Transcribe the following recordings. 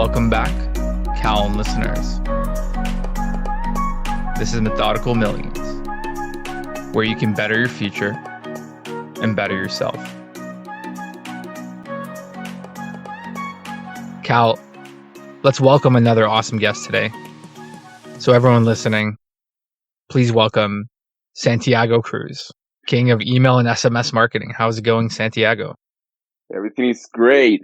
Welcome back, Calum listeners. This is Methodical Millions, where you can better your future and better yourself. Cal, let's welcome another awesome guest today. So everyone listening, please welcome Santiago Cruz, king of email and SMS marketing. How's it going, Santiago? Everything is great.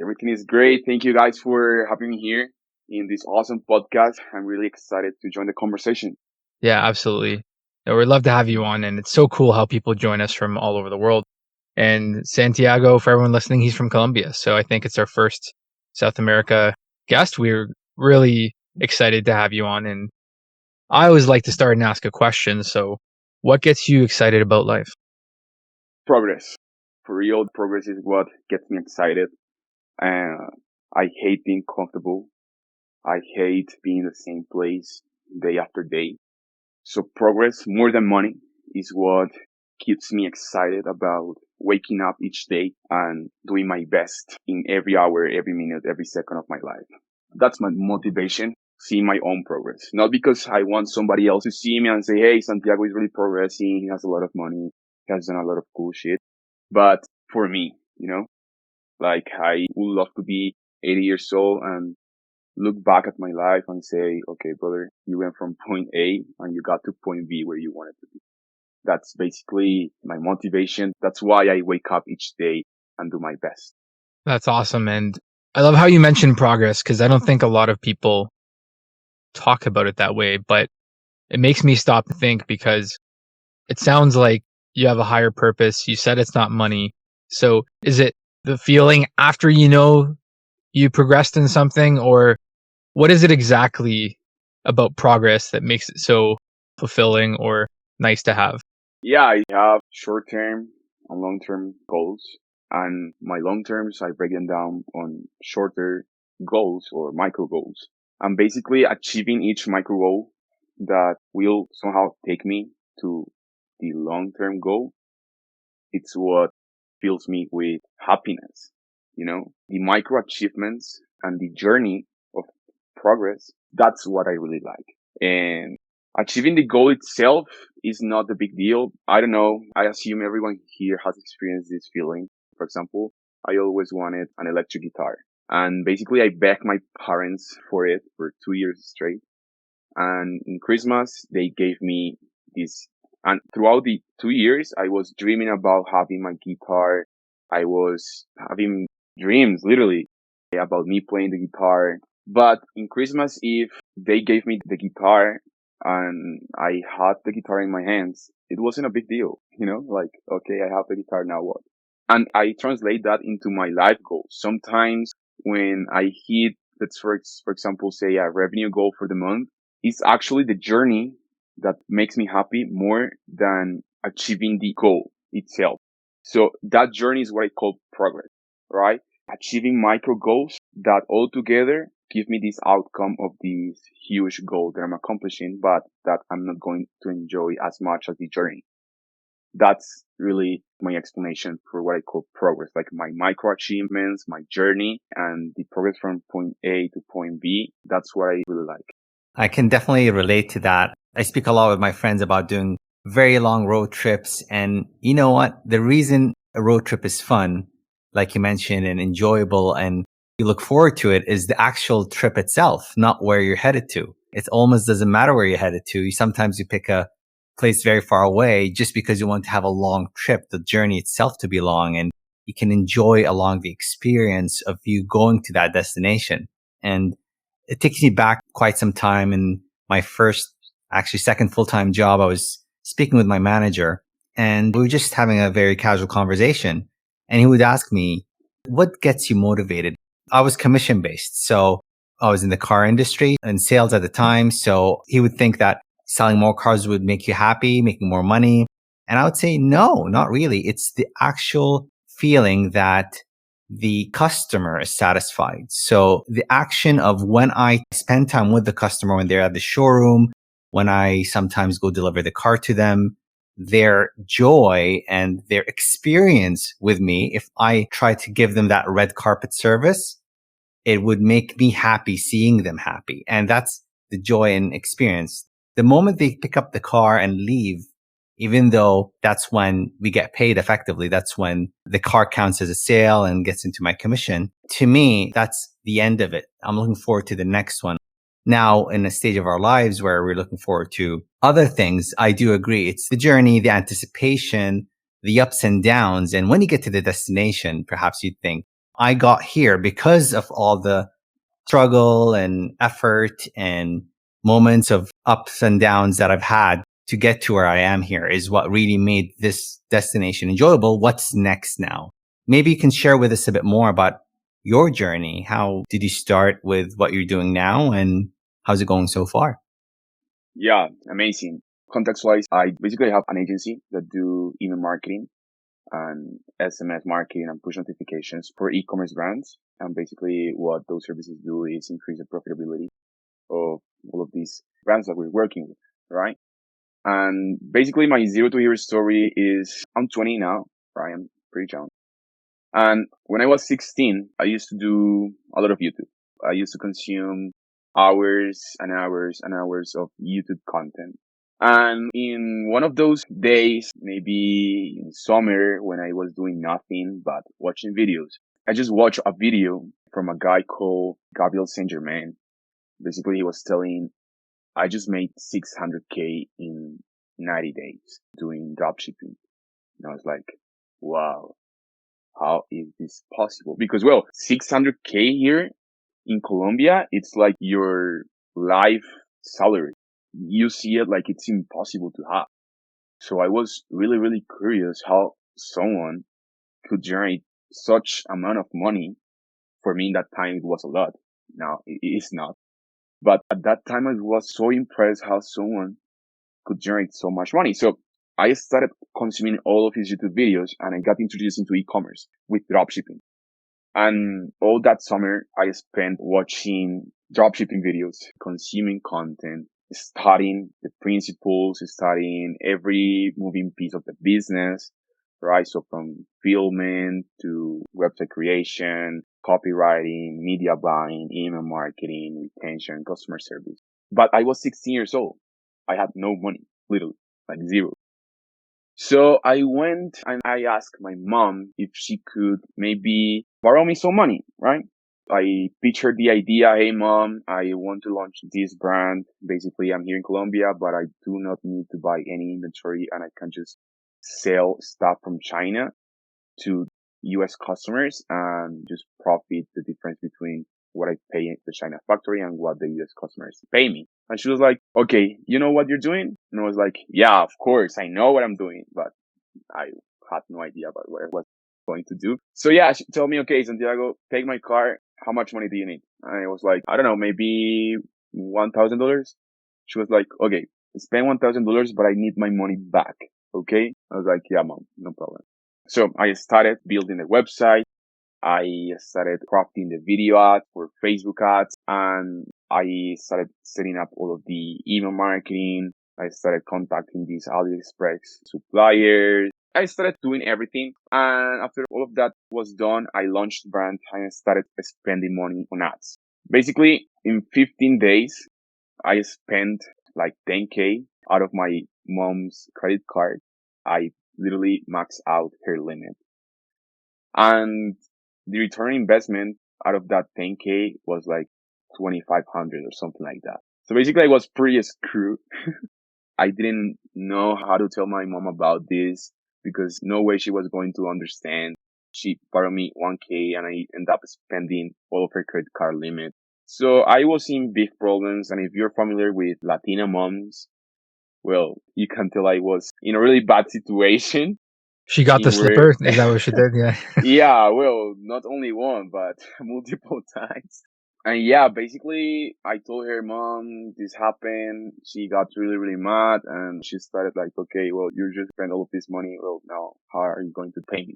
Thank you guys for having me here in this awesome podcast. I'm really excited to join the conversation. Yeah, absolutely. We'd love to have you on, and it's so cool how people join us from all over the world. And Santiago, for everyone listening, he's from Colombia. So I think it's our first South America guest. We're really excited to have you on. And I always like to start and ask a question. So what gets you excited about life? Progress. For real, progress is what gets me excited. I hate being comfortable. I hate being in the same place day after day. So progress, more than money, is what keeps me excited about waking up each day and doing my best in every hour, every minute, every second of my life. That's my motivation, seeing my own progress. Not because I want somebody else to see me and say, hey, Santiago is really progressing. He has a lot of money. He has done a lot of cool shit. But for me, like I would love to be 80 years old and look back at my life and say, okay, brother, you went from point A and you got to point B where you wanted to be. That's basically my motivation. That's why I wake up each day and do my best. That's awesome. And I love how you mentioned progress, because I don't think a lot of people talk about it that way, but it makes me stop and think, because it sounds like you have a higher purpose. You said it's not money. So is it the feeling after you progressed in something, or what is it exactly about progress that makes it so fulfilling or nice to have? Yeah, I have short-term and long-term goals. And my long-terms, I break them down on shorter goals or micro goals. I'm basically achieving each micro goal that will somehow take me to the long-term goal. It's what fills me with happiness. The micro achievements and the journey of progress. That's what I really like. And achieving the goal itself is not a big deal. I don't know. I assume everyone here has experienced this feeling. For example, I always wanted an electric guitar. And basically I begged my parents for it for 2 years straight. And in Christmas, they gave me this. And throughout the 2 years, I was dreaming about having my guitar. I was having dreams, literally, about me playing the guitar. But in Christmas Eve, they gave me the guitar and I had the guitar in my hands. It wasn't a big deal, like, okay, I have the guitar, now what? And I translate that into my life goals. Sometimes when I hit, let's for example, say a revenue goal for the month, it's actually the journey that makes me happy more than achieving the goal itself. So that journey is what I call progress, right? Achieving micro goals that all together give me this outcome of this huge goal that I'm accomplishing, but that I'm not going to enjoy as much as the journey. That's really my explanation for what I call progress, like my micro achievements, my journey, and the progress from point A to point B. That's what I really like. I can definitely relate to that. I speak a lot with my friends about doing very long road trips. And you know what? The reason a road trip is fun, like you mentioned, and enjoyable, and you look forward to it, is the actual trip itself, not where you're headed to. It almost doesn't matter where you're headed to. Sometimes you pick a place very far away just because you want to have a long trip, the journey itself to be long, and you can enjoy along the experience of you going to that destination. And it takes me back quite some time. In my second full-time job, I was speaking with my manager and we were just having a very casual conversation. And he would ask me, what gets you motivated? I was commission based. So I was in the car industry and sales at the time. So he would think that selling more cars would make you happy, making more money. And I would say, no, not really. It's the actual feeling that the customer is satisfied. So the action of when I spend time with the customer, when they're at the showroom, when I sometimes go deliver the car to them, their joy and their experience with me, if I try to give them that red carpet service, it would make me happy seeing them happy. And that's the joy and experience. The moment they pick up the car and leave, even though that's when we get paid effectively, that's when the car counts as a sale and gets into my commission. To me, that's the end of it. I'm looking forward to the next one. Now, in a stage of our lives where we're looking forward to other things, I do agree. It's the journey, the anticipation, the ups and downs. And when you get to the destination, perhaps you'd think, I got here because of all the struggle and effort and moments of ups and downs that I've had to get to where I am here is what really made this destination enjoyable. What's next now? Maybe you can share with us a bit more about your journey. How did you start with what you're doing now and how's it going so far? Yeah, amazing. Context-wise, I basically have an agency that do email marketing and SMS marketing and push notifications for e-commerce brands. And basically what those services do is increase the profitability of all of these brands that we're working with, right? And basically my 0 to hero story is I'm 20 now, right? I'm pretty young. And when I was 16, I used to do a lot of YouTube. I used to consume hours and hours and hours of YouTube content. And in one of those days, maybe in summer when I was doing nothing but watching videos, I just watched a video from a guy called Gabriel Saint Germain. Basically, he was telling, I just made 600K in 90 days doing dropshipping. And I was like, wow, how is this possible? Because, well, 600K here in Colombia, it's like your life salary. You see it like it's impossible to have. So I was really, really curious how someone could generate such amount of money. For me, in that time, it was a lot. Now, it is not. But at that time, I was so impressed how someone could generate so much money. So I started consuming all of his YouTube videos and I got introduced into e-commerce with dropshipping. And all that summer, I spent watching dropshipping videos, consuming content, studying the principles, studying every moving piece of the business, right? So from filming to website creation, copywriting, media buying, email marketing, retention, customer service. But I was 16 years old. I had no money, literally, like zero. So I went and I asked my mom if she could maybe borrow me some money, right? I pictured the idea, hey mom, I want to launch this brand. Basically, I'm here in Colombia, but I do not need to buy any inventory and I can just sell stuff from China to US customers and just profit the difference between what I pay in the China factory and what the US customers pay me. And she was like, okay, you know what you're doing? And I was like, yeah, of course, I know what I'm doing, but I had no idea about what I was going to do. So yeah, she told me, okay, Santiago, take my car. How much money do you need? And I was like, I don't know, maybe $1,000. She was like, okay, spend $1,000, but I need my money back. Okay. I was like, yeah, mom, no problem. So I started building the website. I started crafting the video ads for Facebook ads and I started setting up all of the email marketing. I started contacting these AliExpress suppliers. I started doing everything. And after all of that was done, I launched the brand and I started spending money on ads. Basically, in 15 days, I spent like 10K out of my mom's credit card. I literally maxed out her limit. And the return investment out of that 10K was like 2,500 or something like that. So basically I was pretty screwed. I didn't know how to tell my mom about this because no way she was going to understand. She borrowed me 1K and I ended up spending all of her credit card limit. So I was in big problems. And if you're familiar with Latina moms, well, you can tell I was in a really bad situation. She got the In where, slipper. Is that what she did? Yeah. yeah, well, not only one, but multiple times. And yeah, basically, I told her, mom, this happened. She got really, really mad and she started like, okay, well, you just spent all of this money. Well, now how are you going to pay me?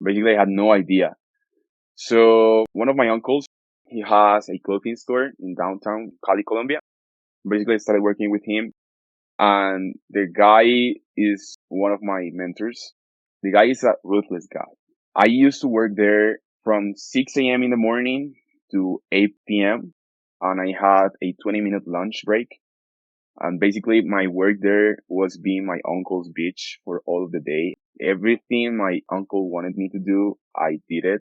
Basically, I had no idea. So one of my uncles, he has a clothing store in downtown Cali, Colombia. Basically, I started working with him and the guy is one of my mentors. The guy is a ruthless guy. I used to work there from 6 a.m. in the morning to 8 p.m. and I had a 20-minute lunch break. And basically my work there was being my uncle's bitch for all of the day. Everything my uncle wanted me to do, I did it.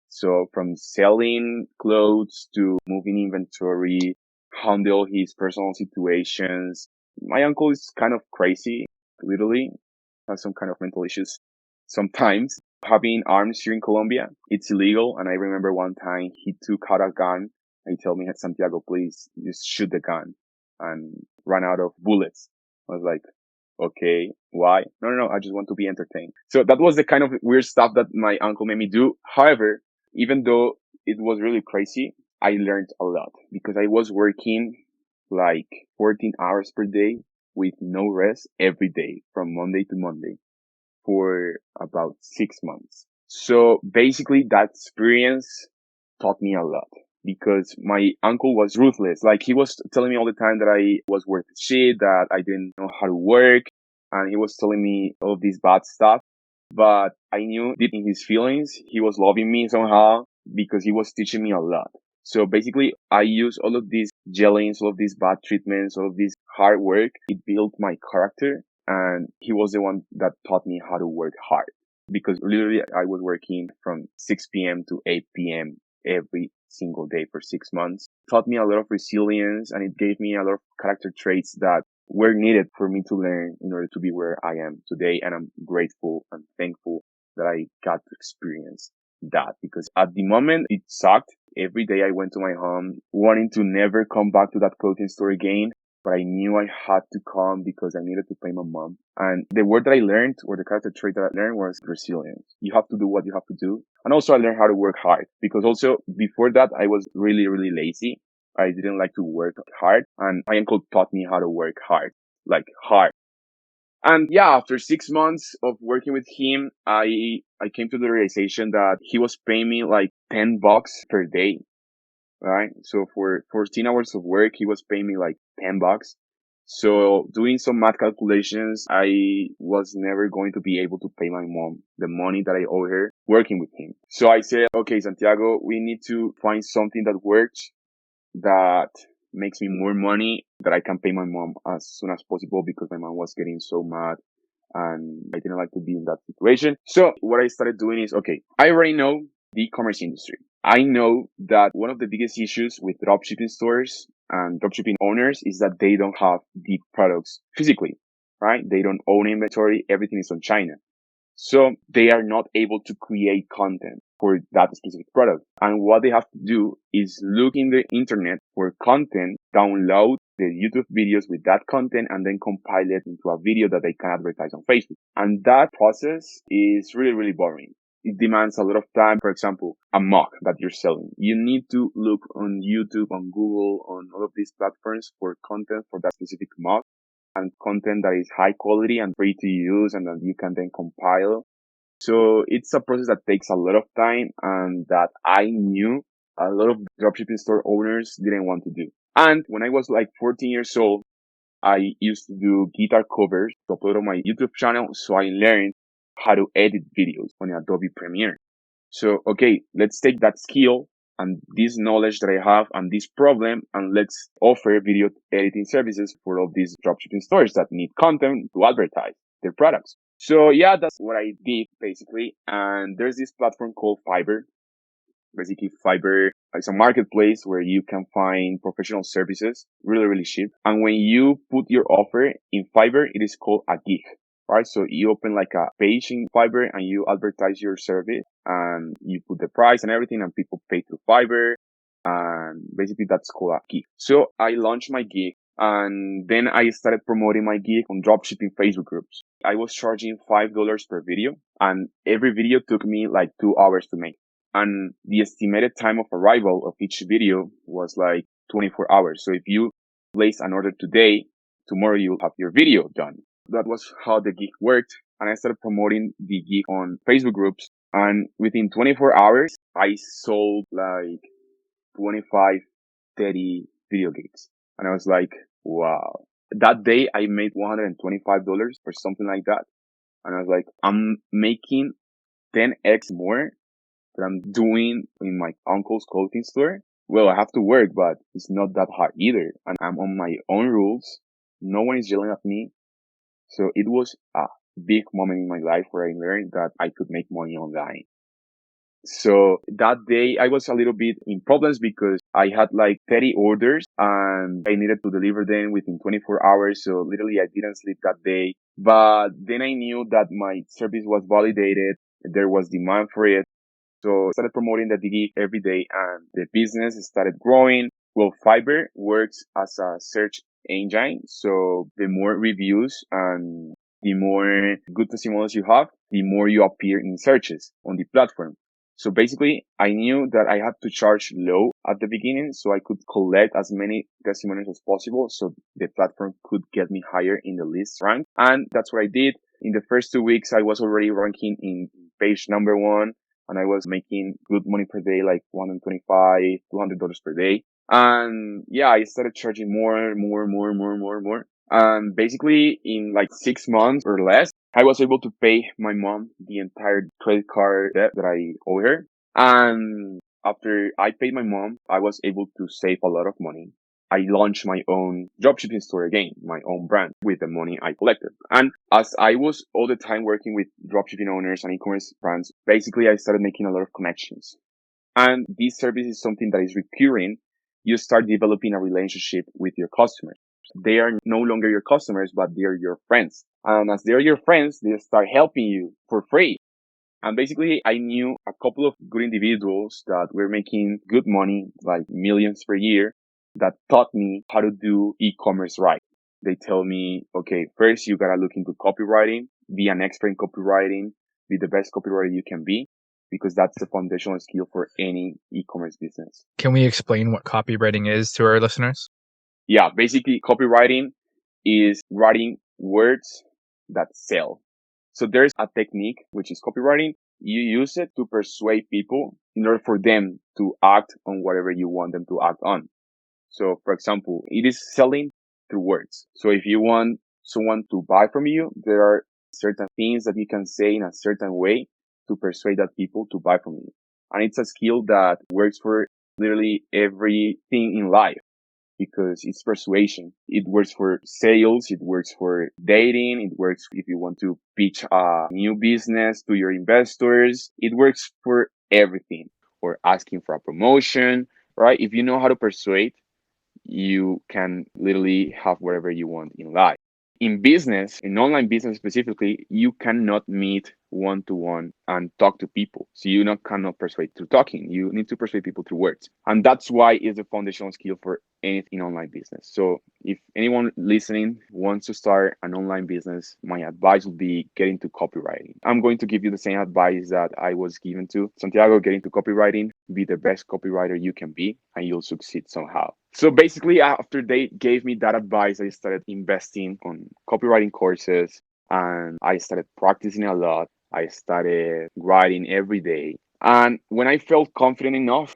So from selling clothes to moving inventory, handle his personal situations. My uncle is kind of crazy, literally, has some kind of mental issues sometimes. Having arms here in Colombia, it's illegal. And I remember one time he took out a gun and he told me, Santiago, please just shoot the gun, and ran out of bullets. I was like, okay, why? No, I just want to be entertained. So that was the kind of weird stuff that my uncle made me do. However, even though it was really crazy, I learned a lot because I was working like 14 hours per day with no rest every day from Monday to Monday for about 6 months. So basically that experience taught me a lot because my uncle was ruthless. Like he was telling me all the time that I was worth shit, that I didn't know how to work. And he was telling me all of this bad stuff. But I knew deep in his feelings, he was loving me somehow because he was teaching me a lot. So basically, I used all of these yellings, all of these bad treatments, all of this hard work. It built my character. And he was the one that taught me how to work hard because literally I was working from 6 p.m. to 8 p.m. every single day for 6 months. It taught me a lot of resilience and it gave me a lot of character traits that were needed for me to learn in order to be where I am today. And I'm grateful and thankful that I got to experience that because at the moment it sucked. Every day I went to my home wanting to never come back to that clothing store again. But I knew I had to come because I needed to pay my mom. And the word that I learned, or the character trait that I learned, was resilience. You have to do what you have to do. And also I learned how to work hard because also before that I was really, really lazy. I didn't like to work hard, and my uncle taught me how to work hard, like hard. And yeah, after 6 months of working with him, I came to the realization that he was paying me like $10 per day. Right? So for 14 hours of work, he was paying me like $10. So doing some math calculations, I was never going to be able to pay my mom the money that I owe her working with him. So I said, okay, Santiago, we need to find something that works, that makes me more money, that I can pay my mom as soon as possible because my mom was getting so mad and I didn't like to be in that situation. So what I started doing is, okay, I already know the e-commerce industry. I know that one of the biggest issues with dropshipping stores and dropshipping owners is that they don't have the products physically, right? They don't own inventory. Everything is on China. So they are not able to create content for that specific product. And what they have to do is look in the internet for content, download the YouTube videos with that content, and then compile it into a video that they can advertise on Facebook. And that process is really, really boring. It demands a lot of time. For example, a mug that you're selling. You need to look on YouTube, on Google, on all of these platforms for content for that specific mug, and content that is high quality and free to use and that you can then compile. So it's a process that takes a lot of time and that I knew a lot of dropshipping store owners didn't want to do. And when I was like 14 years old, I used to do guitar covers to upload on my YouTube channel. So I learned how to edit videos on Adobe Premiere. So, okay, let's take that skill and this knowledge that I have and this problem, and let's offer video editing services for all these dropshipping stores that need content to advertise their products. So yeah, that's what I did basically. And there's this platform called Fiverr. Basically, Fiverr is a marketplace where you can find professional services really, really cheap. And when you put your offer in Fiverr, it is called a gig, right? So you open like a page in Fiverr and you advertise your service and you put the price and everything and people pay through Fiverr. And basically that's called a gig. So I launched my gig and then I started promoting my gig on dropshipping Facebook groups. I was charging $5 per video and every video took me like 2 hours to make. And the estimated time of arrival of each video was like 24 hours. So if you place an order today, tomorrow you'll have your video done. That was how the gig worked. And I started promoting the gig on Facebook groups. And within 24 hours, I sold like 25, 30 video gigs. And I was like, wow. That day I made $125 or something like that. And I was like, I'm making 10x more that I'm doing in my uncle's clothing store, well, I have to work, but it's not that hard either. And I'm on my own rules. No one is yelling at me. So it was a big moment in my life where I learned that I could make money online. So that day I was a little bit in problems because I had like 30 orders and I needed to deliver them within 24 hours. So literally I didn't sleep that day. But then I knew that my service was validated. There was demand for it. So I started promoting the gig every day and the business started growing. Well, Fiverr works as a search engine. So the more reviews and the more good testimonials you have, the more you appear in searches on the platform. So basically, I knew that I had to charge low at the beginning so I could collect as many testimonials as possible so the platform could get me higher in the list rank. And that's what I did. In the first 2 weeks, I was already ranking in page number 1 and I was making good money per day, like $125, $200 per day. And yeah, I started charging more. And basically in like 6 months or less, I was able to pay my mom the entire credit card debt that I owe her. And after I paid my mom, I was able to save a lot of money. I launched my own dropshipping store again, my own brand with the money I collected. And as I was all the time working with dropshipping owners and e-commerce brands, basically I started making a lot of connections. And this service is something that is recurring. You start developing a relationship with your customers. They are no longer your customers, but they are your friends. And as they're your friends, they start helping you for free. And basically, I knew a couple of good individuals that were making good money, like millions per year, that taught me how to do e-commerce right. They tell me, okay, first you gotta look into copywriting, be an expert in copywriting, be the best copywriter you can be, because that's the foundational skill for any e-commerce business. Can we explain what copywriting is to our listeners? Yeah, basically copywriting is writing words that sell. So there's a technique, which is copywriting. You use it to persuade people in order for them to act on whatever you want them to act on. So for example, it is selling through words. So if you want someone to buy from you, there are certain things that you can say in a certain way to persuade that people to buy from you. And it's a skill that works for literally everything in life because it's persuasion. It works for sales. It works for dating. It works if you want to pitch a new business to your investors. It works for everything or asking for a promotion, right? If you know how to persuade, you can literally have whatever you want in life. In business, in online business specifically, you cannot meet one to one and talk to people. So you cannot persuade through talking. You need to persuade people through words. And that's why it's a foundational skill for anything online business. So if anyone listening wants to start an online business, my advice would be get into copywriting. I'm going to give you the same advice that I was given to Santiago, get into copywriting, be the best copywriter you can be, and you'll succeed somehow. So basically, after they gave me that advice, I started investing on copywriting courses and I started practicing a lot. I started writing every day. And when I felt confident enough,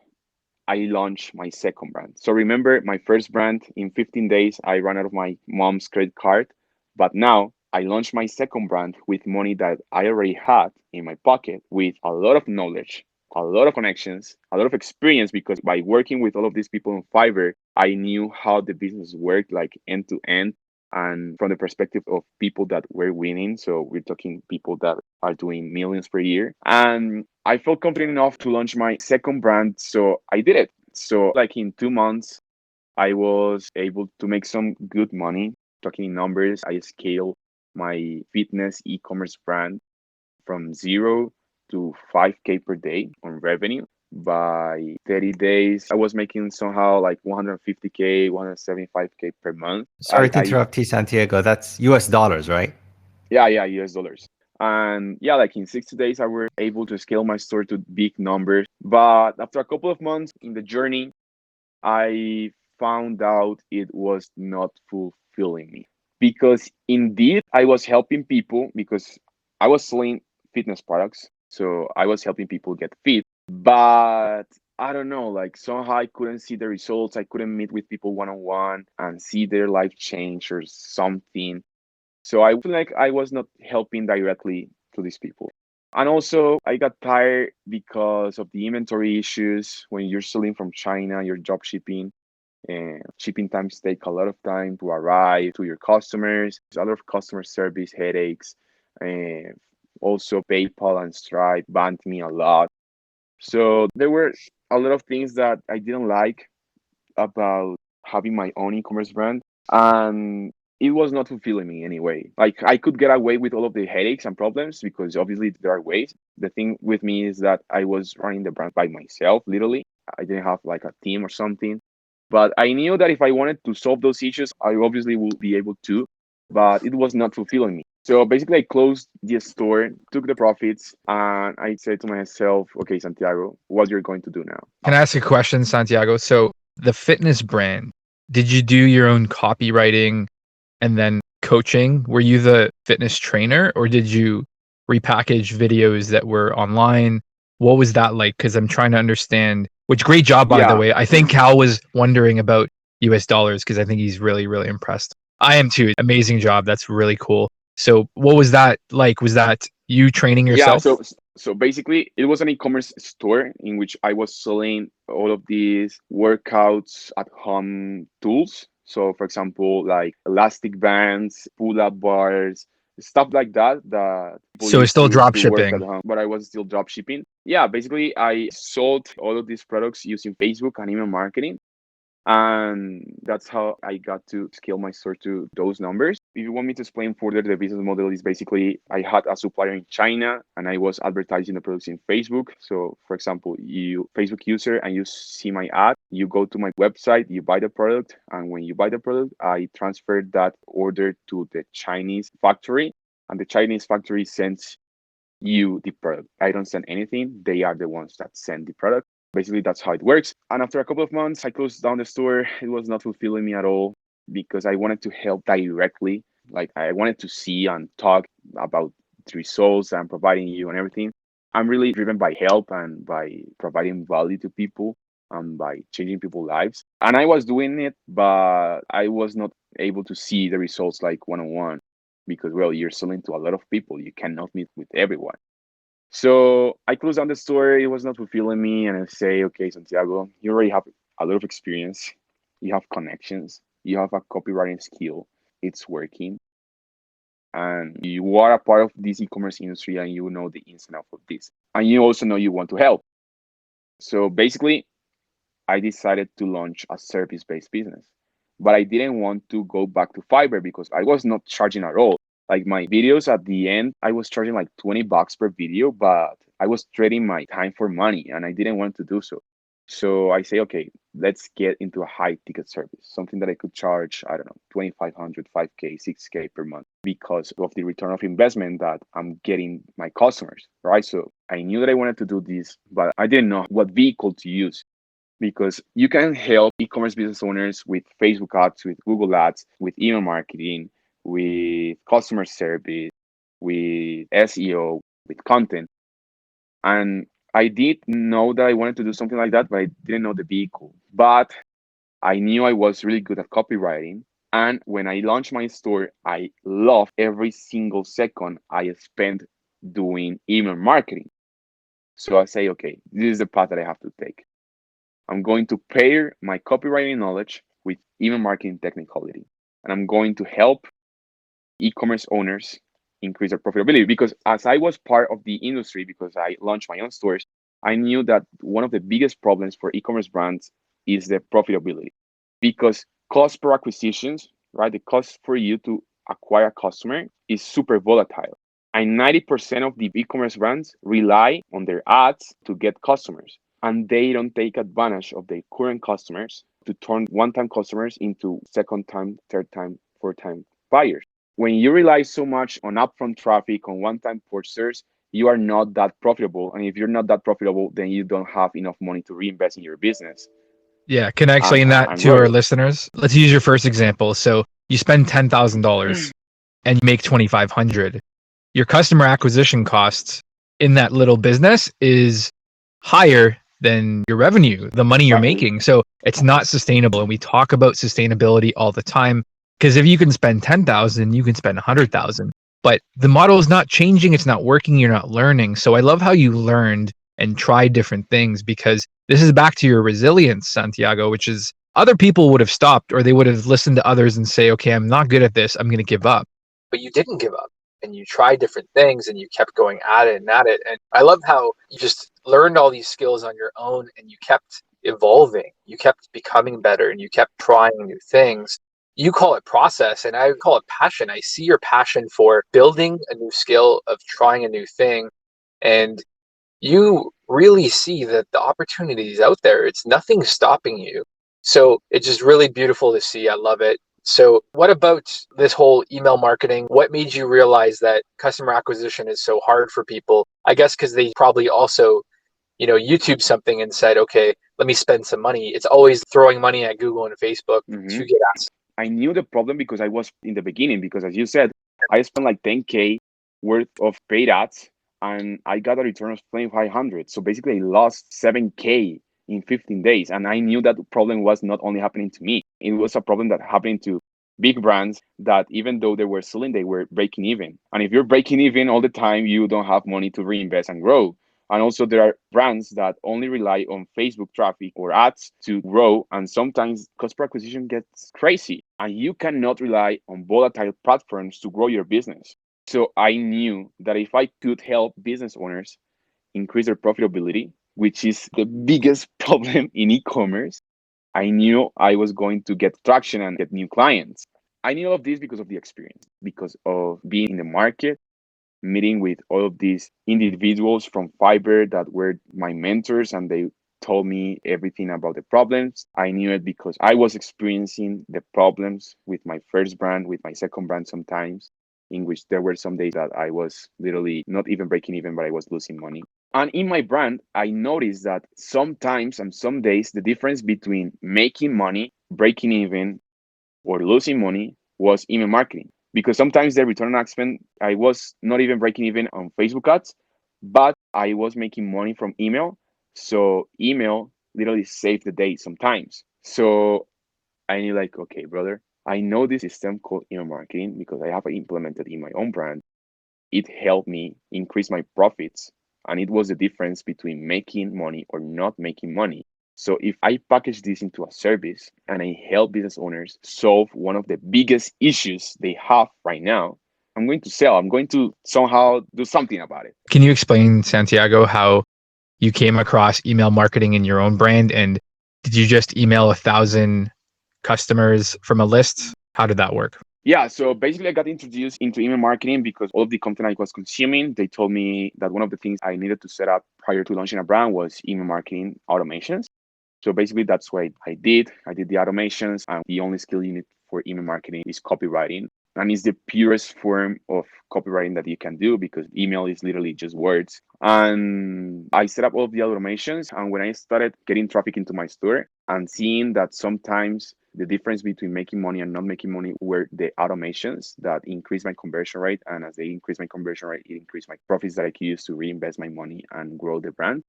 I launched my second brand. So remember my first brand in 15 days, I ran out of my mom's credit card. But now I launched my second brand with money that I already had in my pocket with a lot of knowledge, a lot of connections, a lot of experience because by working with all of these people on Fiverr, I knew how the business worked like end to end and from the perspective of people that were winning. So we're talking people that are doing millions per year. And I felt confident enough to launch my second brand. So I did it. So like in 2 months, I was able to make some good money. Talking in numbers, I scaled my fitness e-commerce brand from 0 to 5K per day on revenue. By 30 days, I was making somehow like 150K, 175K per month. Sorry to interrupt you, Santiago. That's US dollars, right? Yeah, US dollars. And yeah, like in 60 days, I were able to scale my store to big numbers. But after a couple of months in the journey, I found out it was not fulfilling me because indeed I was helping people because I was selling fitness products. So I was helping people get fit, but I don't know, like somehow I couldn't see the results. I couldn't meet with people one on one and see their life change or something. So I feel like I was not helping directly to these people. And also, I got tired because of the inventory issues. When you're selling from China, you're drop shipping, and shipping times take a lot of time to arrive to your customers. There's a lot of customer service headaches, and also PayPal and Stripe banned me a lot. So there were a lot of things that I didn't like about having my own e-commerce brand, and it was not fulfilling me anyway. Like, I could get away with all of the headaches and problems because obviously there are ways. The thing with me is that I was running the brand by myself, literally. I didn't have like a team or something. But I knew that if I wanted to solve those issues, I obviously would be able to, but it was not fulfilling me. So basically, I closed the store, took the profits, and I said to myself, okay, Santiago, what you're going to do now? Can I ask a question, Santiago? So the fitness brand, did you do your own copywriting and then coaching? Were you the fitness trainer or did you repackage videos that were online? What was that like? Because I'm trying to understand, which great job, by the Yeah, way. I think Cal was wondering about US dollars because I think he's really, really impressed. I am too. Amazing job. That's really cool. So what was that like? Was that you training yeah. yourself? So basically, it was an e-commerce store in which I was selling all of these workouts at home tools. So, for example, like elastic bands, pull-up bars, stuff like that that people So it's use still drop to work at shipping. home. But I was still drop shipping. Yeah, basically, I sold all of these products using Facebook and email marketing. And that's how I got to scale my store to those numbers. If you want me to explain further, the business model is basically I had a supplier in China and I was advertising the products in Facebook. So, for example, you Facebook user and you see my ad, you go to my website, you buy the product, and when you buy the product, I transfer that order to the Chinese factory, and the Chinese factory sends you the product. I don't send anything; they are the ones that send the product. Basically, that's how it works. And after a couple of months, I closed down the store. It was not fulfilling me at all because I wanted to help directly. Like, I wanted to see and talk about the results I'm providing you and everything. I'm really driven by help and by providing value to people and by changing people's lives. And I was doing it, but I was not able to see the results like one on one because, well, you're selling to a lot of people. You cannot meet with everyone. So I closed down the store. It was not fulfilling me. And I say, okay, Santiago, you already have a lot of experience. You have connections. You have a copywriting skill. It's working. And you are a part of this e-commerce industry and you know the ins and outs of this. And you also know you want to help. So basically, I decided to launch a service-based business. But I didn't want to go back to Fiverr because I was not charging at all. Like, my videos at the end, I was charging like $20 per video, but I was trading my time for money and I didn't want to do so. So I say, okay, let's get into a high ticket service, something that I could charge, I don't know, 2,500, 5K, 6K per month because of the return of investment that I'm getting my customers, right? So I knew that I wanted to do this, but I didn't know what vehicle to use because you can help e-commerce business owners with Facebook ads, with Google ads, with email marketing, with customer service, with SEO, with content. And I did know that I wanted to do something like that, but I didn't know the vehicle. But I knew I was really good at copywriting. And when I launched my store, I loved every single second I spent doing email marketing. So I say, okay, this is the path that I have to take. I'm going to pair my copywriting knowledge with email marketing technicality. And I'm going to help e-commerce owners increase their profitability because as I was part of the industry, because I launched my own stores, I knew that one of the biggest problems for e-commerce brands is the profitability because cost per acquisitions, right? The cost for you to acquire a customer is super volatile. And 90% of the e-commerce brands rely on their ads to get customers. And they don't take advantage of their current customers to turn one-time customers into second time, third time, fourth time buyers. When you rely so much on upfront traffic, on one-time purchasers, you are not that profitable. And if you're not that profitable, then you don't have enough money to reinvest in your business Yeah, can I explain that and to grow our it. listeners? Let's use your first example. So you spend $10,000 and you make 2,500. Your customer acquisition costs in that little business is higher than your revenue, the money you're Exactly. making. So it's not sustainable. And we talk about sustainability all the time because if you can spend 10,000, you can spend 100,000. but the model is not changing. It's not working. You're not learning. So I love how you learned and tried different things, because this is back to your resilience, Santiago, which is other people would have stopped, or they would have listened to others and say, okay, I'm not good at this, I'm going to give up. But you didn't give up, and you tried different things, and you kept going at it and at it. And I love how you just learned all these skills on your own, and you kept evolving, you kept becoming better, and you kept trying new things. You call it process, and I call it passion. I see your passion for building a new skill, of trying a new thing, and you really see that the opportunity is out there. It's nothing stopping you. So it's just really beautiful to see. I love it. So what about this whole email marketing? What made you realize that customer acquisition is so hard for people? I guess because they probably also, YouTube something and said, okay, let me spend some money. It's always throwing money at Google and Facebook to get asked. I knew the problem because I was in the beginning, because as you said, I spent like 10K worth of paid ads and I got a return of 2,500. So basically I lost 7K in 15 days. And I knew that the problem was not only happening to me. It was a problem that happened to big brands that even though they were selling, they were breaking even. And if you're breaking even all the time, you don't have money to reinvest and grow. And also there are brands that only rely on Facebook traffic or ads to grow. And sometimes cost per acquisition gets crazy and you cannot rely on volatile platforms to grow your business. So I knew that if I could help business owners increase their profitability, which is the biggest problem in e-commerce, I knew I was going to get traction and get new clients. I knew all of this because of the experience, because of being in the market, meeting with all of these individuals from Fiverr that were my mentors, and they told me everything about the problems. I knew it because I was experiencing the problems with my first brand, with my second brand sometimes, in which there were some days that I was literally not even breaking even, but I was losing money. And in my brand, I noticed that sometimes and some days the difference between making money, breaking even, or losing money was email marketing. Because sometimes the return on ad spend, I was not even breaking even on Facebook ads, but I was making money from email. So email literally saved the day sometimes. So I knew like, okay, brother, I know this system called email marketing because I have implemented in my own brand. It helped me increase my profits. And it was the difference between making money or not making money. So if I package this into a service and I help business owners solve one of the biggest issues they have right now, I'm going to sell. I'm going to somehow do something about it. Can you explain, Santiago, how you came across email marketing in your own brand? And did you just email 1,000 customers from a list? How did that work? Yeah, so basically I got introduced into email marketing because all of the content I was consuming, they told me that one of the things I needed to set up prior to launching a brand was email marketing automations. So basically that's what I did. I did the automations, and the only skill you need for email marketing is copywriting. And it's the purest form of copywriting that you can do because email is literally just words. And I set up all of the automations. And when I started getting traffic into my store and seeing that sometimes the difference between making money and not making money were the automations that increased my conversion rate. And as they increased my conversion rate, it increased my profits that I could use to reinvest my money and grow the brand.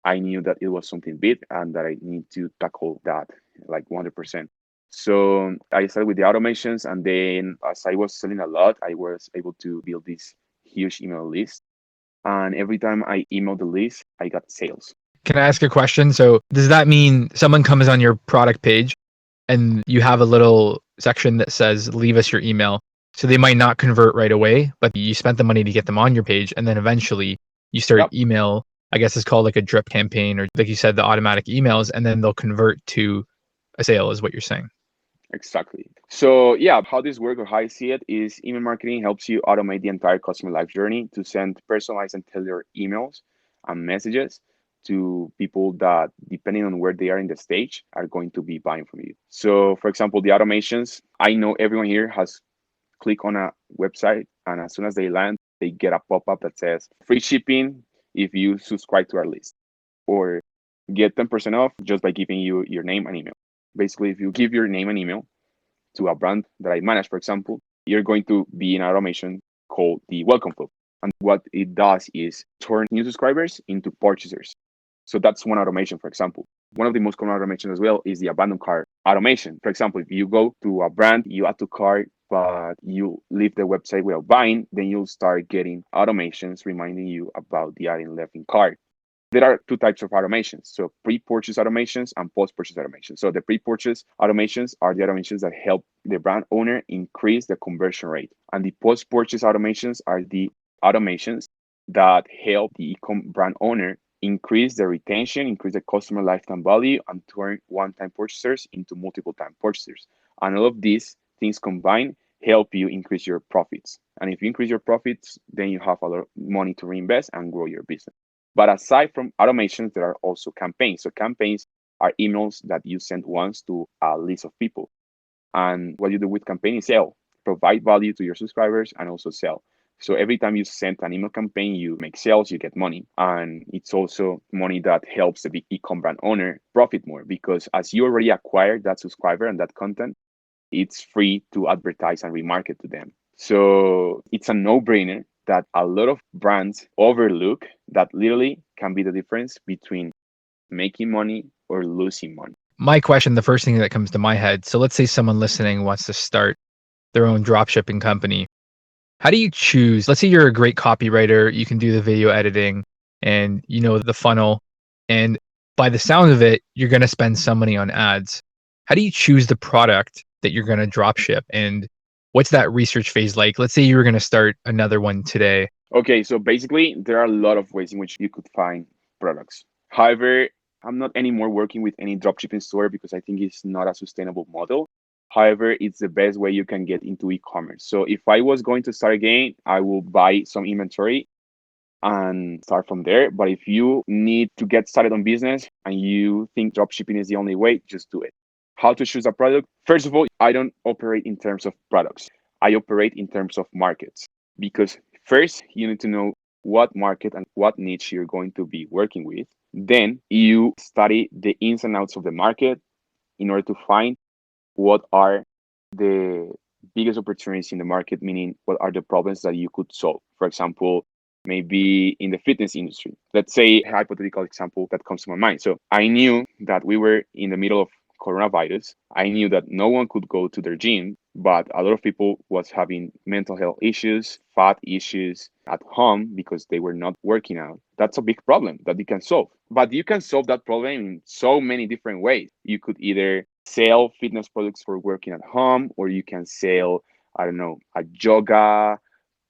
I knew that it was something big and that I need to tackle that like 100%. So I started with the automations, and then as I was selling a lot, I was able to build this huge email list. And every time I emailed the list, I got sales. Can I ask a question? So does that mean someone comes on your product page and you have a little section that says, leave us your email? So they might not convert right away, but you spent the money to get them on your page. And then eventually you start Yep. email, I guess it's called like a drip campaign, or like you said, the automatic emails, and then they'll convert to a sale is what you're saying. Exactly. So yeah, how this works or how I see it is email marketing helps you automate the entire customer life journey to send personalized and tailored emails and messages to people that, depending on where they are in the stage, are going to be buying from you. So for example, the automations, I know everyone here has clicked on a website, and as soon as they land, they get a pop-up that says free shipping if you subscribe to our list, or get 10% off just by giving you your name and email. Basically, if you give your name and email to a brand that I manage, for example, you're going to be in automation called the welcome flow. And what it does is turn new subscribers into purchasers. So that's one automation, for example. One of the most common automations as well is the abandoned cart automation. For example, if you go to a brand, you add to cart but you leave the website without buying, then you'll start getting automations reminding you about the item left in cart. There are two types of automations. So pre-purchase automations and post-purchase automations. So the pre-purchase automations are the automations that help the brand owner increase the conversion rate. And the post-purchase automations are the automations that help the e-com brand owner increase the retention, increase the customer lifetime value, and turn one-time purchasers into multiple time purchasers. And all of these things combined help you increase your profits. And if you increase your profits, then you have a lot of money to reinvest and grow your business. But aside from automations, there are also campaigns. So campaigns are emails that you send once to a list of people. And what you do with campaign is sell, provide value to your subscribers and also sell. So every time you send an email campaign, you make sales, you get money. And it's also money that helps the big e-com brand owner profit more, because as you already acquired that subscriber and that content, it's free to advertise and remarket to them. So it's a no-brainer that a lot of brands overlook, that literally can be the difference between making money or losing money. My question, the first thing that comes to my head, so let's say someone listening wants to start their own dropshipping company. How do you choose? Let's say you're a great copywriter, you can do the video editing and you know the funnel, and by the sound of it, you're going to spend some money on ads. How do you choose the product that you're going to dropship, and what's that research phase like? Let's say you were going to start another one today. Okay, so basically, there are a lot of ways in which you could find products. However, I'm not anymore working with any dropshipping store because I think it's not a sustainable model. However, it's the best way you can get into e-commerce. So if I was going to start again, I will buy some inventory and start from there. But if you need to get started on business and you think dropshipping is the only way, just do it. How to choose a product? First of all, I don't operate in terms of products. I operate in terms of markets, because first you need to know what market and what niche you're going to be working with. Then you study the ins and outs of the market in order to find what are the biggest opportunities in the market, meaning what are the problems that you could solve. For example, maybe in the fitness industry. Let's say a hypothetical example that comes to my mind. So I knew that we were in the middle of coronavirus. I knew that no one could go to their gym, but a lot of people was having mental health issues, fat issues at home because they were not working out. That's a big problem that you can solve. But you can solve that problem in so many different ways. You could either sell fitness products for working at home, or you can sell, I don't know, a yoga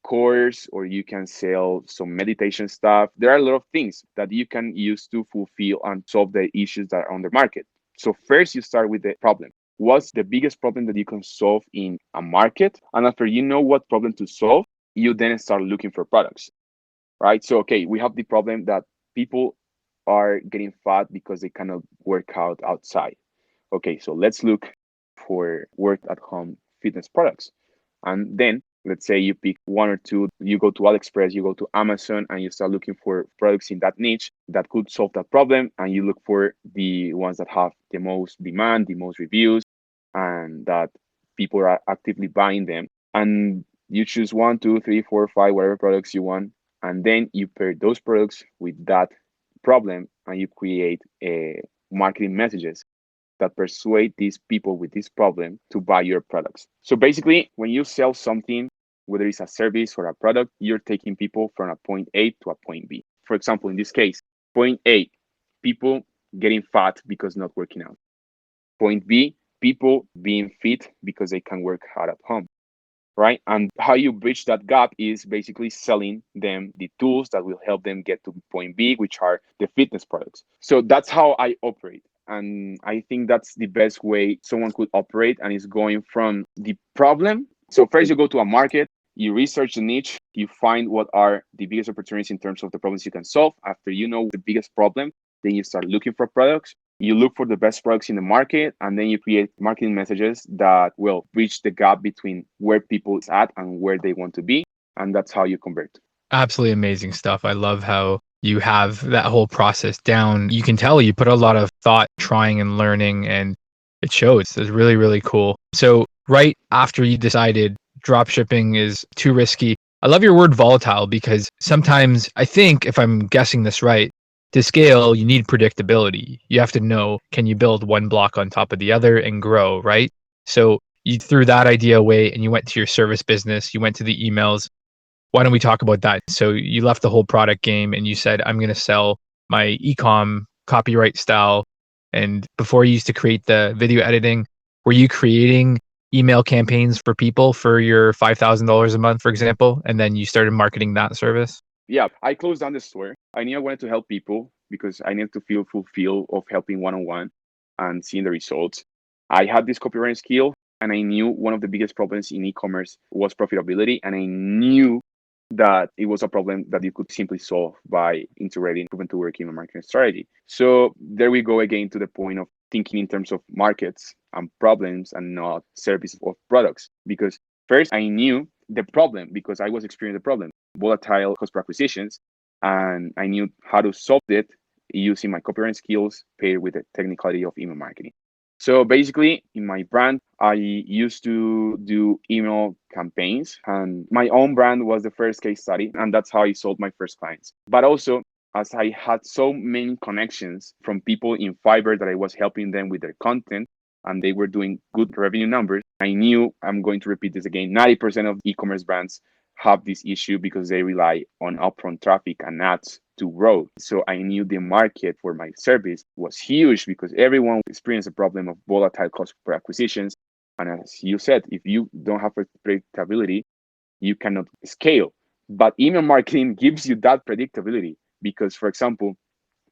course, or you can sell some meditation stuff. There are a lot of things that you can use to fulfill and solve the issues that are on the market. So first you start with the problem. What's the biggest problem that you can solve in a market? And after you know what problem to solve, you then start looking for products, right? So, okay, we have the problem that people are getting fat because they cannot work out outside. Okay, so let's look for work at home fitness products. And then let's say you pick one or two, you go to AliExpress, you go to Amazon, and you start looking for products in that niche that could solve that problem. And you look for the ones that have the most demand, the most reviews, and that people are actively buying them. And you choose 1, 2, 3, 4, 5, whatever products you want. And then you pair those products with that problem, and you create marketing messages that persuade these people with this problem to buy your products. So basically, when you sell something, whether it's a service or a product, you're taking people from a point A to a point B. For example, in this case, point A, people getting fat because not working out. Point B, people being fit because they can work out at home, right? And how you bridge that gap is basically selling them the tools that will help them get to point B, which are the fitness products. So that's how I operate. And I think that's the best way someone could operate, and is going from the problem. So first you go to a market, you research the niche, you find what are the biggest opportunities in terms of the problems you can solve. After you know the biggest problem, then you start looking for products. You look for the best products in the market, and then you create marketing messages that will bridge the gap between where people is at and where they want to be. And that's how you convert. Absolutely amazing stuff. I love how you have that whole process down. You can tell you put a lot of thought trying and learning, and it shows. It's really, really cool. So right after you decided drop shipping is too risky, I love your word volatile, because sometimes, I think, if I'm guessing this right, to scale, you need predictability. You have to know, can you build one block on top of the other and grow, right? So You threw that idea away and you went to your service business, you went to the emails. Why don't we talk about that? So you left the whole product game and you said, I'm going to sell my ecom copyright style. And before you used to create the video editing, were you creating email campaigns for people for your $5,000 a month, for example? And then you started marketing that service? Yeah, I closed down the store. I knew I wanted to help people because I needed to feel fulfilled of helping one-on-one and seeing the results. I had this copywriting skill and I knew one of the biggest problems in e-commerce was profitability. And I knew that it was a problem that you could simply solve by integrating proven to work email marketing strategy. So there we go again to the point of thinking in terms of markets and problems and not services or products. Because first I knew the problem because I was experiencing the problem, volatile cost per acquisitions, and I knew how to solve it using my copywriting skills paired with the technicality of email marketing. So basically, in my brand, I used to do email campaigns, and my own brand was the first case study, and that's how I sold my first clients. But also, as I had so many connections from people in Fiverr that I was helping them with their content, and they were doing good revenue numbers, I knew I'm going to repeat this again. 90% of e-commerce brands have this issue because they rely on upfront traffic and ads to grow. So I knew the market for my service was huge because everyone experienced a problem of volatile cost per acquisitions. And as you said, if you don't have predictability, you cannot scale. But email marketing gives you that predictability because, for example,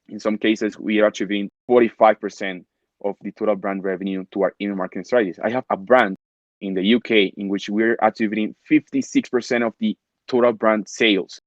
in some cases, we are achieving 45% of the total brand revenue to our email marketing strategies. I have a brand in the UK in which we're achieving 56% of the total brand sales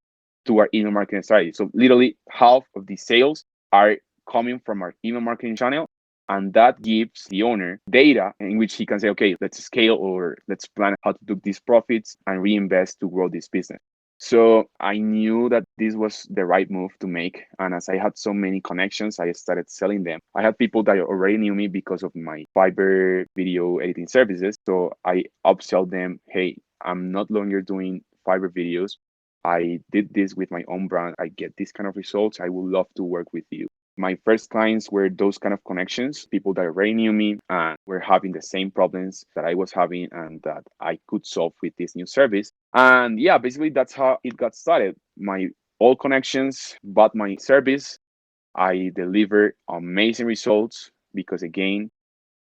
to our email marketing strategy. So literally half of the sales are coming from our email marketing channel. And that gives the owner data in which he can say, okay, let's scale or let's plan how to do these profits and reinvest to grow this business. So I knew that this was the right move to make. And as I had so many connections, I started selling them. I had people that already knew me because of my Fiverr video editing services. So I upsell them, hey, I'm not longer doing Fiverr videos. I did this with my own brand. I get these kind of results. I would love to work with you. My first clients were those kind of connections, people that already knew me and were having the same problems that I was having and that I could solve with this new service. And yeah, basically that's how it got started. My old connections bought my service. I delivered amazing results because again,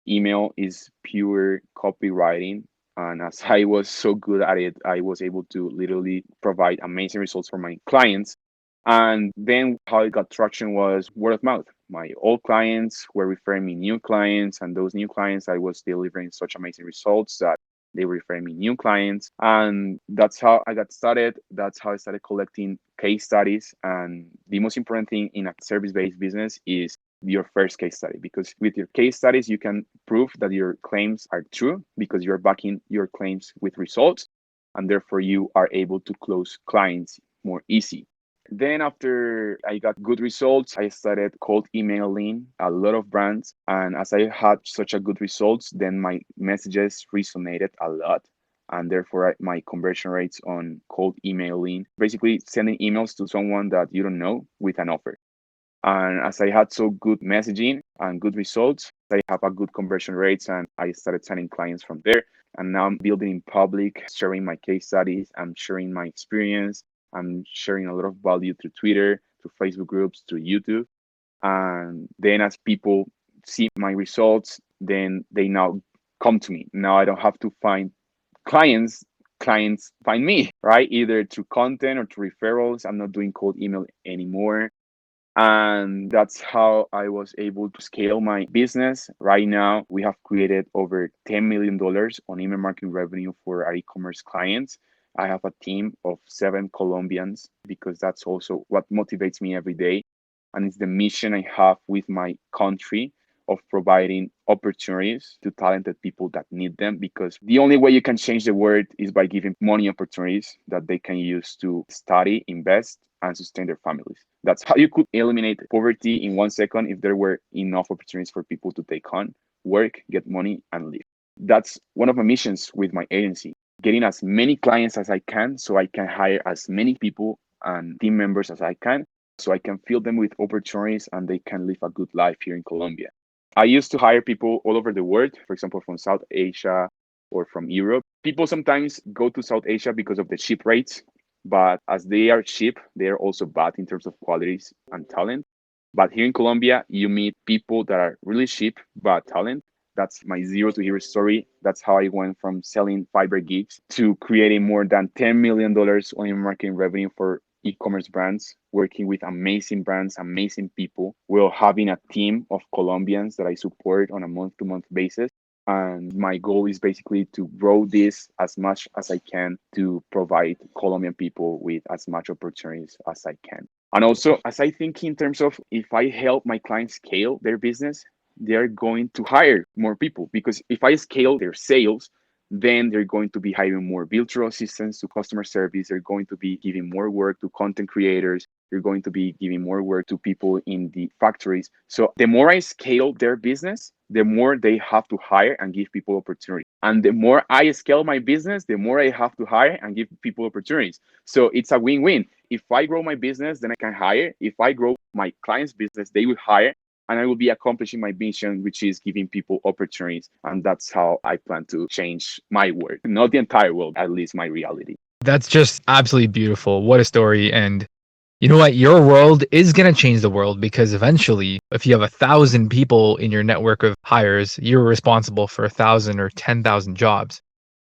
email is pure copywriting. And as I was so good at it, I was able to literally provide amazing results for my clients. And then how it got traction was word of mouth. My old clients were referring me new clients, and those new clients, I was delivering such amazing results that they were referring me new clients. And that's how I got started. That's how I started collecting case studies. And the most important thing in a service based business is your first case study, because with your case studies, you can prove that your claims are true because you're backing your claims with results. And therefore, you are able to close clients more easy. Then after I got good results, I started cold emailing a lot of brands. And as I had such a good results, then my messages resonated a lot. And therefore, my conversion rates on cold emailing, basically sending emails to someone that you don't know with an offer. And as I had so good messaging and good results, I have a good conversion rates and I started signing clients from there. And now I'm building in public, sharing my case studies, I'm sharing my experience, I'm sharing a lot of value through Twitter, through Facebook groups, through YouTube. And then as people see my results, then they now come to me. Now I don't have to find clients. Clients find me, right? Either through content or through referrals. I'm not doing cold email anymore. And that's how I was able to scale my business. Right now, we have created over $10 million on email marketing revenue for our e-commerce clients. I have a team of 7 Colombians because that's also what motivates me every day. And it's the mission I have with my country of providing opportunities to talented people that need them, because the only way you can change the world is by giving money opportunities that they can use to study, invest, and sustain their families. That's how you could eliminate poverty in 1 second if there were enough opportunities for people to take on, work, get money, and live. That's one of my missions with my agency, getting as many clients as I can so I can hire as many people and team members as I can so I can fill them with opportunities and they can live a good life here in Colombia. I used to hire people all over the world, for example, from South Asia, or from Europe. People sometimes go to South Asia because of the cheap rates, but as they are cheap, they are also bad in terms of qualities and talent. But here in Colombia, you meet people that are really cheap but talent. That's my zero to hero story. That's how I went from selling Fiverr gigs to creating more than $10 million on marketing revenue for e-commerce brands, working with amazing brands, amazing people, while having a team of Colombians that I support on a month-to-month basis. And my goal is basically to grow this as much as I can to provide Colombian people with as much opportunities as I can. And also, as I think in terms of if I help my clients scale their business, they're going to hire more people, because if I scale their sales, then they're going to be hiring more virtual assistants to customer service. They're going to be giving more work to content creators. They're going to be giving more work to people in the factories. So the more I scale their business, the more they have to hire and give people opportunity. And the more I scale my business, the more I have to hire and give people opportunities. So it's a win-win. If I grow my business, then I can hire. If I grow my clients' business, they will hire, and I will be accomplishing my mission, which is giving people opportunities. And that's how I plan to change my world, not the entire world, at least my reality. That's just absolutely beautiful. What a story. And you know what? Your world is going to change the world, because eventually, if you have 1,000 people in your network of hires, you're responsible for 1,000 or 10,000 jobs.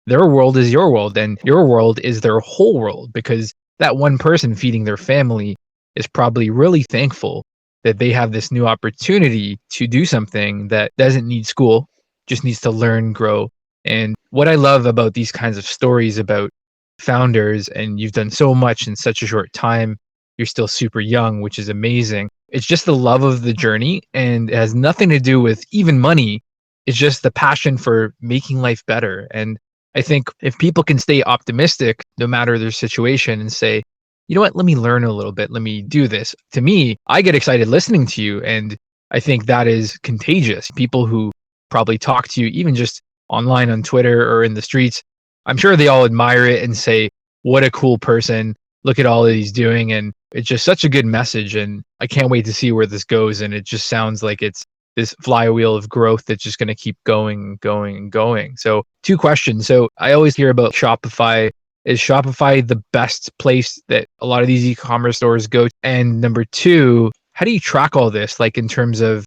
Their world is your world, and your world is their whole world, because that one person feeding their family is probably really thankful that they have this new opportunity to do something that doesn't need school, just needs to learn, grow. And what I love about these kinds of stories about founders, and you've done so much in such a short time, you're still super young, which is amazing. It's just the love of the journey, and it has nothing to do with even money. It's just the passion for making life better. And I think if people can stay optimistic no matter their situation and say, you know what, let me learn a little bit, let me do this. To me, I get excited listening to you. And I think that is contagious. People who probably talk to you, even just online on Twitter or in the streets, I'm sure they all admire it and say, what a cool person. Look at all that he's doing. And it's just such a good message. And I can't wait to see where this goes. And it just sounds like it's this flywheel of growth that's just going to keep going and going and going. So, two questions. So, I always hear about Shopify. Is Shopify the best place that a lot of these e-commerce stores go? And number two, how do you track all this? Like in terms of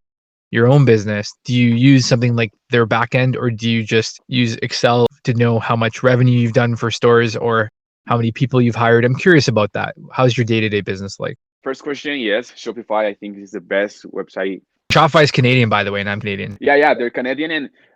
your own business, do you use something like their backend, or do you just use Excel to know how much revenue you've done for stores or how many people you've hired? I'm curious about that. How's your day-to-day business like? First question, yes, Shopify, I think, is the best website. Shopify is Canadian, by the way, and I'm Canadian. Yeah, they're Canadian.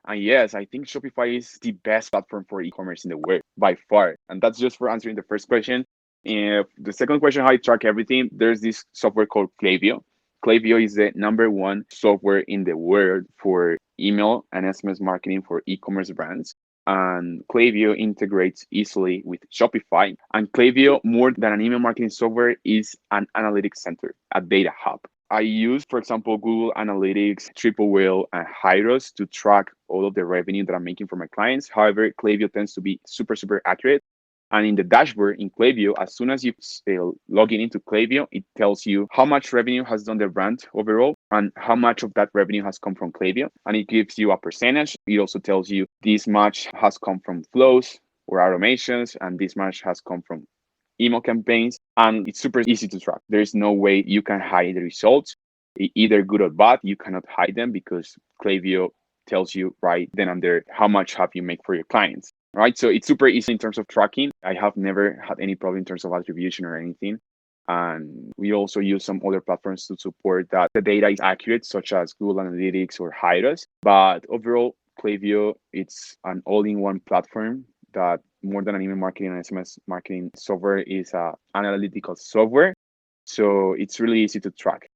And yes, I think Shopify is the best platform for e-commerce in the world by far. And that's just for answering the first question. And the second question, how I track everything, there's this software called Klaviyo. Klaviyo is the number one software in the world for email and SMS marketing for e-commerce brands. And Klaviyo integrates easily with Shopify. And Klaviyo, more than an email marketing software, is an analytics center, a data hub. I use, for example, Google Analytics, Triple Whale, and Hyros to track all of the revenue that I'm making for my clients. However, Klaviyo tends to be super, super accurate. And in the dashboard in Klaviyo, as soon as you log in into Klaviyo, it tells you how much revenue has done the brand overall and how much of that revenue has come from Klaviyo. And it gives you a percentage. It also tells you this much has come from flows or automations, and this much has come from email campaigns. And it's super easy to track. There's no way you can hide the results, either good or bad. You cannot hide them because Klaviyo tells you right then and there how much have you make for your clients. Right, so it's super easy in terms of tracking. I have never had any problem in terms of attribution or anything. And we also use some other platforms to support that the data is accurate, such as Google Analytics or Hyros. But overall, Klaviyo, it's an all-in-one platform that more than an email marketing and SMS marketing software is an analytical software. So it's really easy to track.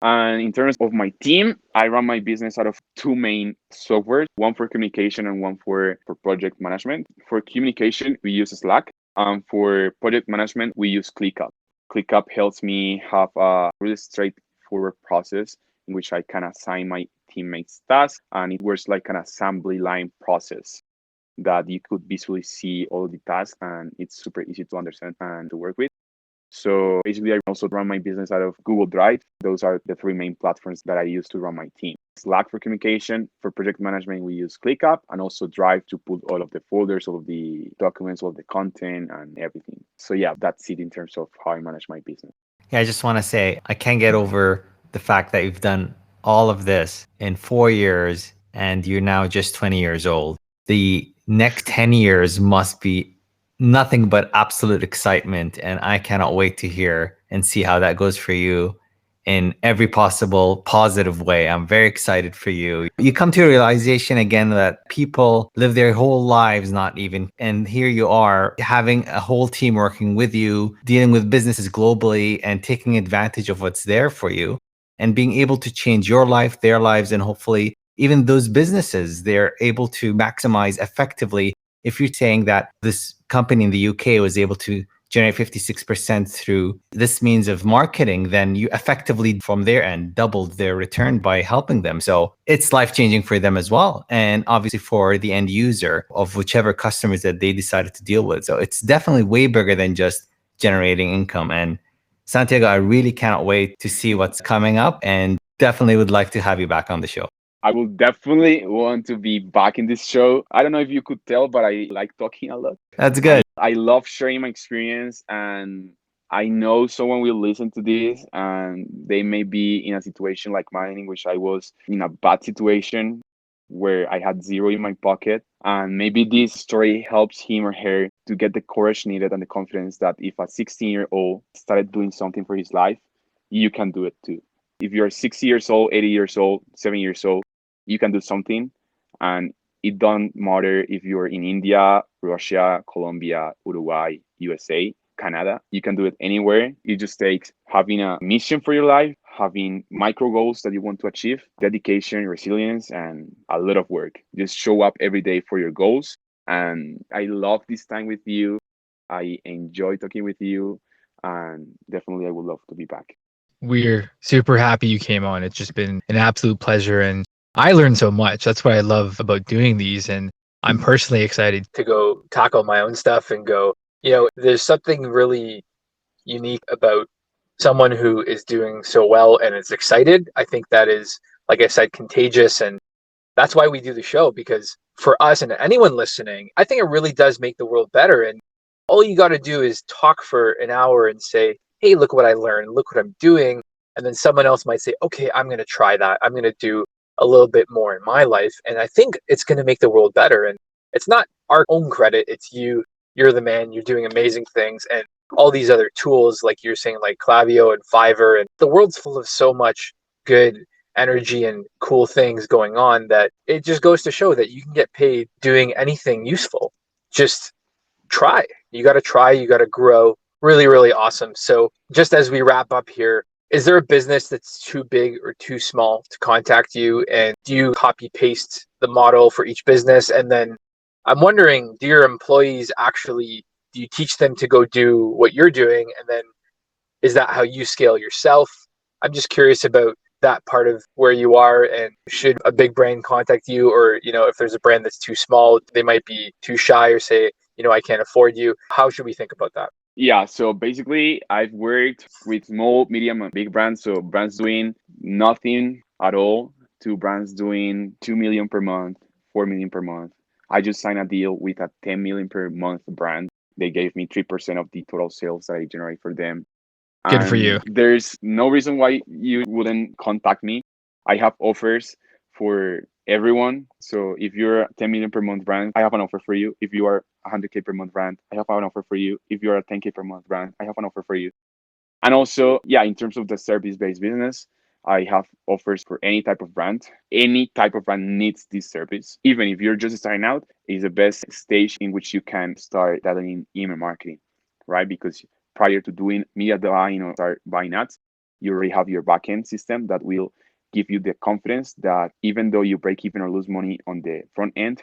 And in terms of my team, I run my business out of two main softwares, one for communication and one for project management. For communication, we use Slack. And for project management, we use ClickUp. ClickUp helps me have a really straightforward process in which I can assign my teammates tasks, and it works like an assembly line process that you could visually see all the tasks, and it's super easy to understand and to work with. So basically, I also run my business out of Google Drive. Those are the three main platforms that I use to run my team. Slack for communication. For project management, we use ClickUp, and also Drive to put all of the folders, all of the documents, all of the content and everything. So yeah, that's it in terms of how I manage my business. Yeah, I just want to say I can't get over the fact that you've done all of this in 4 years and you're now just 20 years old. The next 10 years must be nothing but absolute excitement. And I cannot wait to hear and see how that goes for you in every possible positive way. I'm very excited for you. You come to a realization again that people live their whole lives not even, and here you are having a whole team working with you, dealing with businesses globally and taking advantage of what's there for you and being able to change your life, their lives, and hopefully even those businesses, they're able to maximize effectively. If you're saying that this company in the UK was able to generate 56% through this means of marketing, then you effectively from their end doubled their return by helping them. So it's life-changing for them as well. And obviously for the end user of whichever customers that they decided to deal with. So it's definitely way bigger than just generating income. And Santiago, I really cannot wait to see what's coming up and definitely would like to have you back on the show. I will definitely want to be back in this show. I don't know if you could tell, but I like talking a lot. That's good. I love sharing my experience, and I know someone will listen to this and they may be in a situation like mine, in which I was in a bad situation where I had zero in my pocket. And maybe this story helps him or her to get the courage needed and the confidence that if a 16-year-old started doing something for his life, you can do it too. If you're 60 years old, 80 years old, 70 years old, you can do something. And it don't matter if you're in India, Russia, Colombia, Uruguay, USA, Canada. You can do it anywhere. It just takes having a mission for your life, having micro goals that you want to achieve, dedication, resilience, and a lot of work. Just show up every day for your goals. And I love this time with you. I enjoy talking with you. And definitely, I would love to be back. We're super happy you came on. It's just been an absolute pleasure. And I learned so much. That's what I love about doing these. And I'm personally excited to go tackle my own stuff and go, there's something really unique about someone who is doing so well and is excited. I think that is, like I said, contagious. And that's why we do the show, because for us and anyone listening, I think it really does make the world better. And all you got to do is talk for an hour and say, hey, look what I learned, look what I'm doing. And then someone else might say, okay, I'm going to try that. I'm going to do a little bit more in my life. And I think it's going to make the world better. And it's not our own credit. It's you. You're the man. You're doing amazing things. And all these other tools, like you're saying, like Klaviyo and Fiverr. And the world's full of so much good energy and cool things going on that it just goes to show that you can get paid doing anything useful. Just try. You got to try. You got to grow. Really, really awesome. So just as we wrap up here, is there a business that's too big or too small to contact you? And do you copy paste the model for each business? And then I'm wondering, do your employees actually, do you teach them to go do what you're doing? And then is that how you scale yourself? I'm just curious about that part of where you are, and should a big brand contact you, or if there's a brand that's too small, they might be too shy or say, I can't afford you. How should we think about that? Yeah, so basically, I've worked with small, medium, and big brands. So brands doing nothing at all to brands doing 2 million per month, 4 million per month. I just signed a deal with a 10 million per month brand. They gave me 3% of the total sales that I generate for them. Good for And you. there's no reason why you wouldn't contact me. I have offers for everyone. So if you're a 10 million per month brand, I have an offer for you. If you are 100K per month brand, I have an offer for you. If you're a 10K per month brand, I have an offer for you. And also, yeah, in terms of the service-based business, I have offers for any type of brand. Any type of brand needs this service. Even if you're just starting out, is the best stage in which you can start dabbling in email marketing, right? Because prior to doing media buying or start buying ads, you already have your backend system that will give you the confidence that even though you break even or lose money on the front end,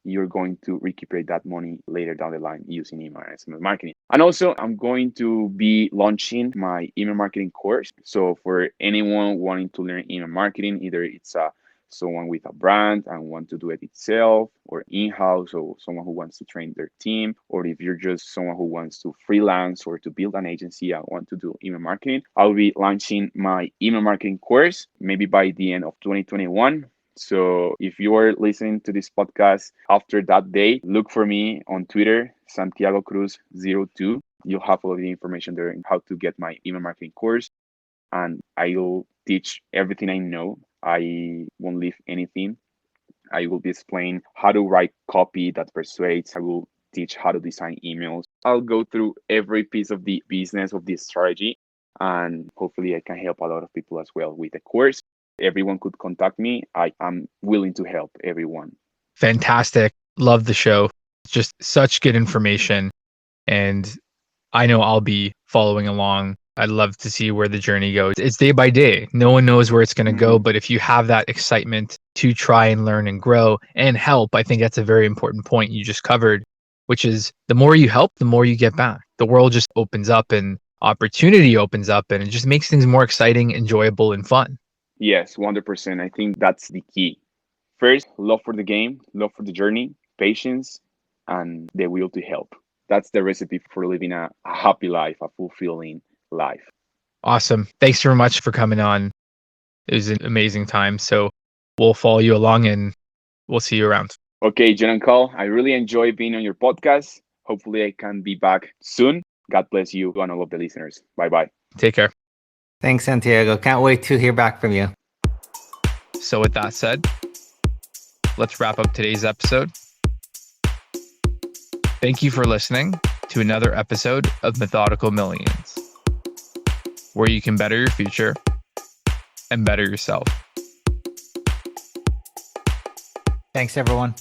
you're going to recuperate that money later down the line using email and SMS marketing. And also, I'm going to be launching my email marketing course. So for anyone wanting to learn email marketing, either it's a someone with a brand and want to do it itself, or in-house, or someone who wants to train their team, or if you're just someone who wants to freelance or to build an agency and want to do email marketing, I'll be launching my email marketing course maybe by the end of 2021. So if you are listening to this podcast after that day, look for me on Twitter, santiagocruz02. You'll have all of the information there on how to get my email marketing course. And I'll teach everything I know. I won't leave anything. I will be explaining how to write copy that persuades. I will teach how to design emails. I'll go through every piece of the business of this strategy, and hopefully I can help a lot of people as well with the course. Everyone could contact me. I am willing to help everyone. Fantastic. Love the show. Just such good information. And I know I'll be following along. I'd love to see where the journey goes. It's day by day. No one knows where it's going to go. But if you have that excitement to try and learn and grow and help, I think that's a very important point you just covered, which is the more you help, the more you get back. The world just opens up and opportunity opens up, and it just makes things more exciting, enjoyable, and fun. Yes, 100%. I think that's the key. First, love for the game, love for the journey, patience, and the will to help. That's the recipe for living a happy life, a fulfilling life. Awesome. Thanks very much for coming on. It was an amazing time. So we'll follow you along and we'll see you around. Okay, John and Carl, I really enjoy being on your podcast. Hopefully, I can be back soon. God bless you and all of the listeners. Bye bye. Take care. Thanks, Santiago. Can't wait to hear back from you. So with that said, let's wrap up today's episode. Thank you for listening to another episode of Methodical Millions, where you can better your future and better yourself. Thanks, everyone.